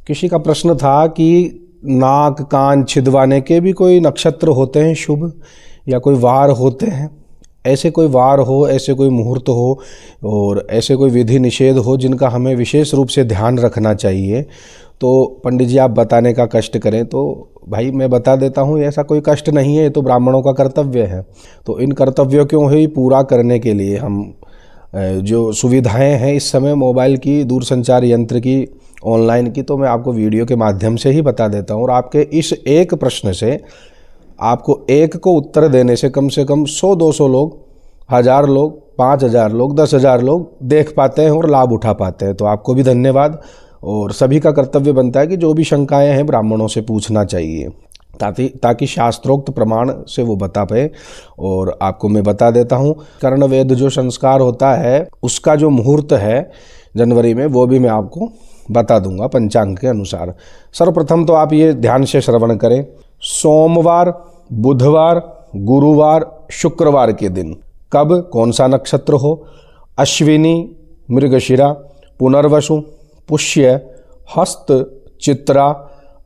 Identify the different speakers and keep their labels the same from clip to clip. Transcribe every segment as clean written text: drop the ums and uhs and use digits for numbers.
Speaker 1: किसी का प्रश्न था कि नाक कान छिदवाने के भी कोई नक्षत्र होते हैं शुभ, या कोई वार होते हैं। ऐसे कोई वार हो, ऐसे कोई मुहूर्त हो और ऐसे कोई विधि निषेध हो जिनका हमें विशेष रूप से ध्यान रखना चाहिए, तो पंडित जी आप बताने का कष्ट करें। तो भाई मैं बता देता हूँ, ऐसा कोई कष्ट नहीं है, ये तो ब्राह्मणों का कर्तव्य है। तो इन कर्तव्यों को ही पूरा करने के लिए हम जो सुविधाएं हैं इस समय मोबाइल की, दूरसंचार यंत्र की, ऑनलाइन की, तो मैं आपको वीडियो के माध्यम से ही बता देता हूँ। और आपके इस एक प्रश्न से, आपको एक को उत्तर देने से कम 100-200 लोग, 1000 लोग, 5000 लोग, 10,000 लोग देख पाते हैं और लाभ उठा पाते हैं। तो आपको भी धन्यवाद। और सभी का कर्तव्य बनता है कि जो भी शंकाएं हैं ब्राह्मणों से पूछना चाहिए, ताकि शास्त्रोक्त प्रमाण से वो बता पाए। और आपको मैं बता देता हूँ, कर्णवेद जो संस्कार होता है उसका जो मुहूर्त है जनवरी में, वो भी मैं आपको बता दूंगा पंचांग के अनुसार। सर्वप्रथम तो आप ये ध्यान से श्रवण करें। सोमवार, बुधवार, गुरुवार, शुक्रवार के दिन कब कौन सा नक्षत्र हो? अश्विनी, मृगशिरा, पुनर्वसु, पुष्य, हस्त, चित्रा,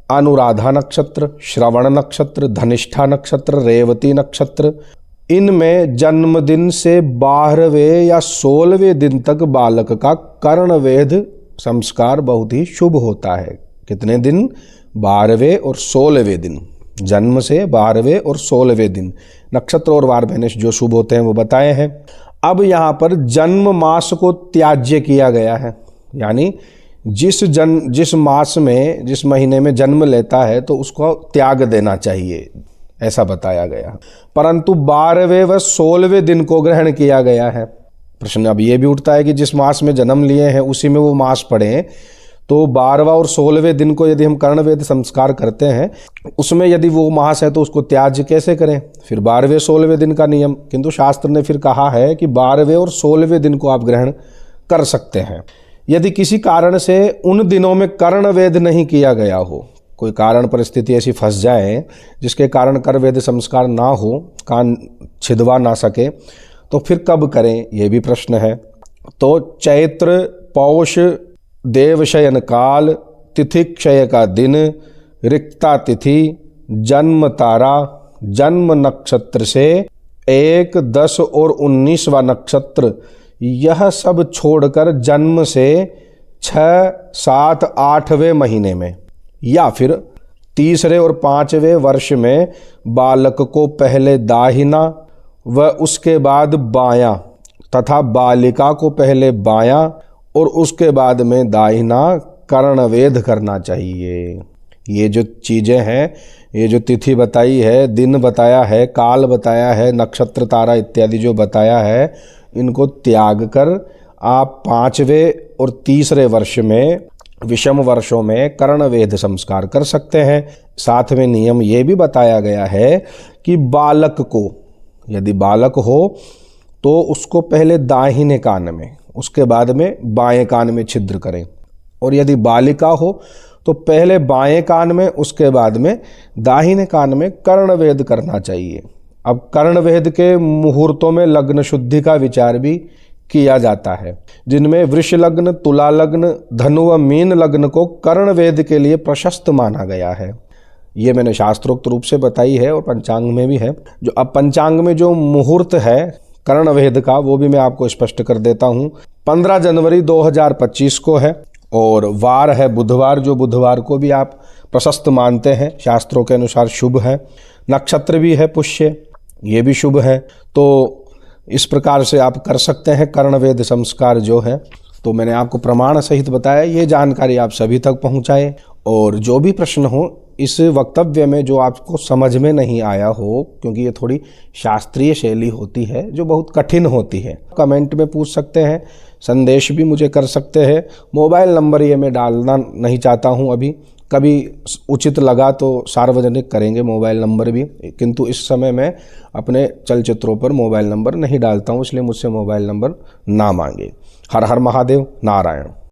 Speaker 1: अनुराधा नक्षत्र, श्रवण नक्षत्र, धनिष्ठा नक्षत्र, रेवती नक्षत्र। इनमें जन्मदिन से 12वें या 16वें दिन तक बालक का कर्णवेद संस्कार बहुत ही शुभ होता है। कितने दिन? 12वें और 16वें दिन। जन्म से 12वें और 16वें दिन नक्षत्र और वार मैंने जो शुभ होते हैं वो बताए हैं। अब यहाँ पर जन्म मास को त्याज्य किया गया है, यानी जिस मास में, जिस महीने में जन्म लेता है तो उसको त्याग देना चाहिए, ऐसा बताया गया। परंतु 12वें व 16वें दिन को ग्रहण किया गया है। प्रश्न अब ये भी उठता है कि जिस मास में जन्म लिए हैं उसी में वो मास पड़े, तो 12वां और 16वें दिन को यदि हम कर्णवेद संस्कार करते हैं, उसमें यदि वो मास है तो उसको त्याज्य कैसे करें? फिर 12वें 16वें दिन का नियम। किंतु शास्त्र ने फिर कहा है कि 12वें और 16वें दिन को आप ग्रहण कर सकते हैं। यदि किसी कारण से उन दिनों में कर्णवेद नहीं किया गया हो, कोई कारण परिस्थिति ऐसी फंस जाए जिसके कारण कर्णवेद संस्कार ना हो, कान छिदवा ना सके, तो फिर कब करें, ये भी प्रश्न है। तो चैत्र पौष देवशयन काल, तिथि क्षय का दिन, रिक्ता तिथि, जन्म तारा, जन्म नक्षत्र से 1, 10 और 19वां नक्षत्र, यह सब छोड़कर जन्म से 6, 7, 8वें महीने में या फिर तीसरे और 5वें वर्ष में बालक को पहले दाहिना व उसके बाद बायां तथा बालिका को पहले बायां और उसके बाद में दाहिना कर्णवेद करना चाहिए। ये जो चीज़ें हैं, ये जो तिथि बताई है, दिन बताया है, काल बताया है, नक्षत्र तारा इत्यादि जो बताया है, इनको त्याग कर आप 5वें और तीसरे वर्ष में, विषम वर्षों में कर्णवेद संस्कार कर सकते हैं। साथ में नियम ये भी बताया गया है कि बालक को, यदि बालक हो तो उसको पहले दाहिने कान में, उसके बाद में बाएं कान में छिद्र करें, और यदि बालिका हो तो पहले बाएं कान में, उसके बाद में दाहिने कान में कर्णवेद करना चाहिए। अब कर्णवेद के मुहूर्तों में लग्न शुद्धि का विचार भी किया जाता है, जिनमें वृष लग्न, तुला लग्न, धनु व मीन लग्न को कर्णवेद के लिए प्रशस्त माना गया है। ये मैंने शास्त्रोक्त रूप से बताई है और पंचांग में भी है। जो अब पंचांग में जो मुहूर्त है कर्णवेद का, वो भी मैं आपको स्पष्ट कर देता हूँ। 15 जनवरी 2025 को है और वार है बुधवार, जो बुधवार को भी आप प्रशस्त मानते हैं, शास्त्रों के अनुसार शुभ है। नक्षत्र भी है पुष्य, ये भी शुभ है। तो इस प्रकार से आप कर सकते हैं कर्णवेद संस्कार जो है। तो मैंने आपको प्रमाण सहित बताया, ये जानकारी आप सभी तक पहुंचाएं। और जो भी प्रश्न हो इस वक्तव्य में, जो आपको समझ में नहीं आया हो, क्योंकि ये थोड़ी शास्त्रीय शैली होती है जो बहुत कठिन होती है, कमेंट में पूछ सकते हैं, संदेश भी मुझे कर सकते हैं। मोबाइल नंबर ये मैं डालना नहीं चाहता हूँ अभी, कभी उचित लगा तो सार्वजनिक करेंगे मोबाइल नंबर भी, किंतु इस समय मैं अपने चलचित्रों पर मोबाइल नंबर नहीं डालता हूँ, इसलिए मुझसे मोबाइल नंबर ना मांगे। हर हर महादेव, नारायण।